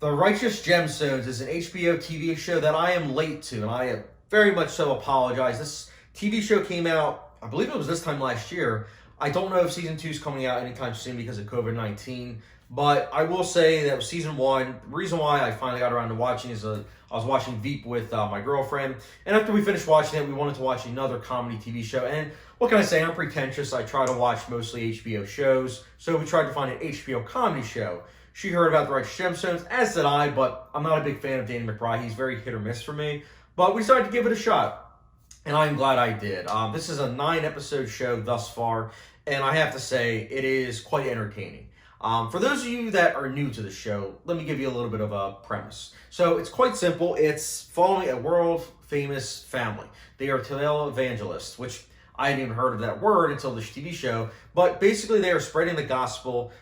The Righteous Gemstones is an HBO TV show that I am late to, and I very much so apologize. This TV show came out, I believe it was this time last year. I don't know if season 2 is coming out anytime soon because of COVID-19, but I will say that season 1, the reason why I finally got around to watching is I was watching Veep with my girlfriend, and after we finished watching it, we wanted to watch another comedy TV show, and what can I say, I'm pretentious. I try to watch mostly HBO shows, so we tried to find an HBO comedy show. She heard about The Righteous Gemstones, as did I, but I'm not a big fan of Danny McBride. He's very hit or miss for me. But we decided to give it a shot, and I'm glad I did. This is a 9-episode show thus far, and I have to say, it is quite entertaining. For those of you that are new to the show, let me give you a little bit of a premise. So it's quite simple. It's following a world-famous family. They are televangelists, which I hadn't even heard of that word until this TV show. But basically, they are spreading the gospel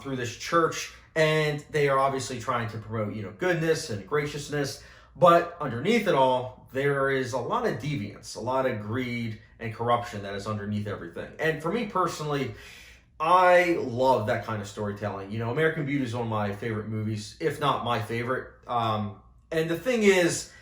through this church, and they are obviously trying to promote, goodness and graciousness. But underneath it all, there is a lot of deviance, a lot of greed and corruption that is underneath everything. And for me personally, I love that kind of storytelling. American Beauty is one of my favorite movies, if not my favorite. And the thing is,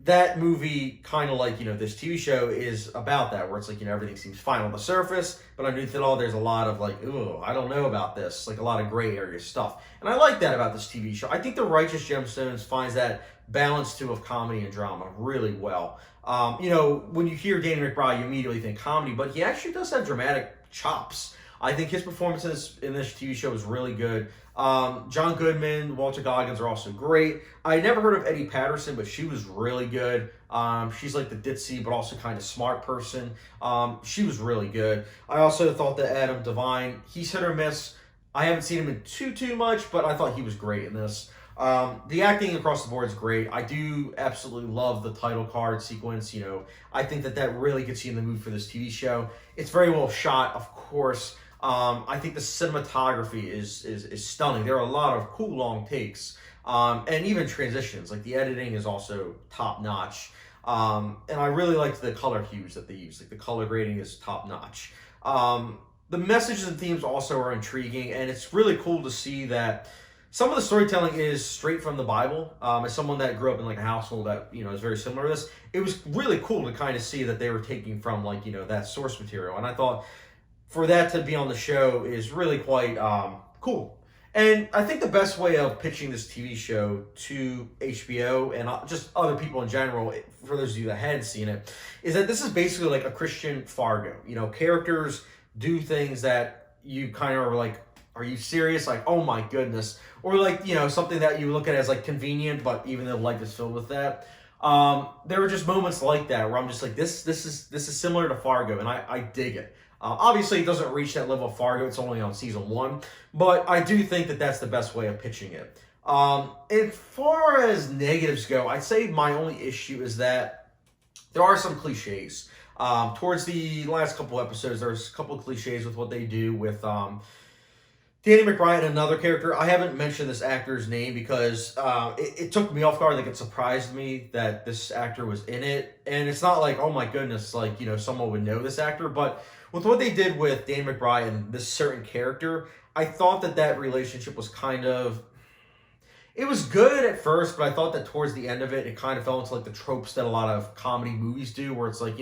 that movie, kind of like, this TV show is about that, where it's like, everything seems fine on the surface, but underneath it all, there's a lot of like, ooh, I don't know about this, like a lot of gray area stuff. And I like that about this TV show. I think The Righteous Gemstones finds that balance, too, of comedy and drama really well. When you hear Danny McBride, you immediately think comedy, but he actually does have dramatic chops. I think his performance in this TV show is really good. John Goodman, Walter Goggins are also great. I never heard of Eddie Patterson, but she was really good. She's like the ditzy, but also kind of smart person. She was really good. I also thought that Adam Devine, he's hit or miss. I haven't seen him in too much, but I thought he was great in this. The acting across the board is great. I do absolutely love the title card sequence. I think that really gets you in the mood for this TV show. It's very well shot, of course. I think the cinematography is stunning. There are a lot of cool long takes, and even transitions. Like the editing is also top notch. And I really liked the color hues that they use. Like the color grading is top notch. The messages and themes also are intriguing, and it's really cool to see that some of the storytelling is straight from the Bible. As someone that grew up in like a household that is very similar to this, it was really cool to kind of see that they were taking from like that source material, and I thought for that to be on the show is really quite cool. And I think the best way of pitching this TV show to HBO and just other people in general, for those of you that hadn't seen it, is that this is basically like a Christian Fargo. Characters do things that you kind of are like, are you serious? Like, oh my goodness. Or like, something that you look at as like convenient, but even though life is filled with that. There are just moments like that where I'm just like, this is similar to Fargo, and I dig it. Obviously, it doesn't reach that level of Fargo. It's only on season 1. But I do think that that's the best way of pitching it. As far as negatives go, I'd say my only issue is that there are some cliches. Towards the last couple episodes, there's a couple of cliches with what they do with Danny McBride and another character. I haven't mentioned this actor's name because it took me off guard. Like, it surprised me that this actor was in it. And it's not like, oh my goodness, like, someone would know this actor. But with what they did with Danny McBride and this certain character, I thought that relationship was kind of... It was good at first, but I thought that towards the end of it, it kind of fell into like the tropes that a lot of comedy movies do, where it's like,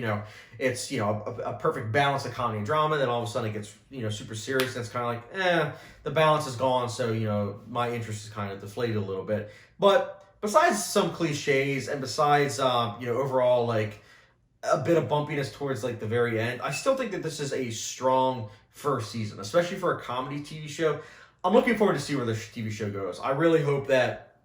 it's, a perfect balance of comedy and drama, then all of a sudden it gets, super serious, and it's kind of like, the balance is gone, so, my interest is kind of deflated a little bit. But besides some cliches, and besides, overall, like, a bit of bumpiness towards, like, the very end, I still think that this is a strong first season, especially for a comedy TV show. I'm looking forward to see where this TV show goes. I really hope that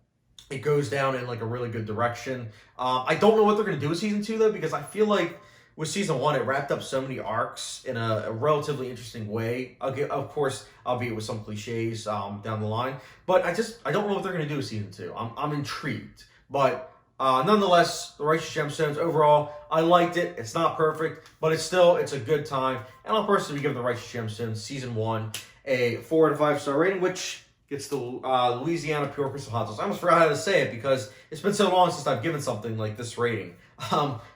it goes down in like a really good direction. I don't know what they're going to do with season 2 though, because I feel like with season 1, it wrapped up so many arcs in a relatively interesting way. Of course, albeit with some cliches down the line. But I don't know what they're going to do with season 2. I'm intrigued. But nonetheless, The Righteous Gemstones, overall, I liked it. It's not perfect, but it's a good time. And I'll personally be giving The Righteous Gemstones season 1 a 4 out of 5 star rating, which gets the Louisiana Pure Crystal Hot Sauce. I almost forgot how to say it because it's been so long since I've given something like this rating.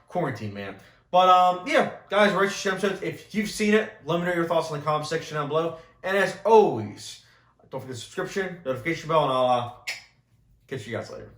Quarantine, man. But yeah, guys, Righteous Gemstones, if you've seen it, let me know your thoughts in the comment section down below. And as always, don't forget the subscription, notification bell, and I'll Catch you guys later.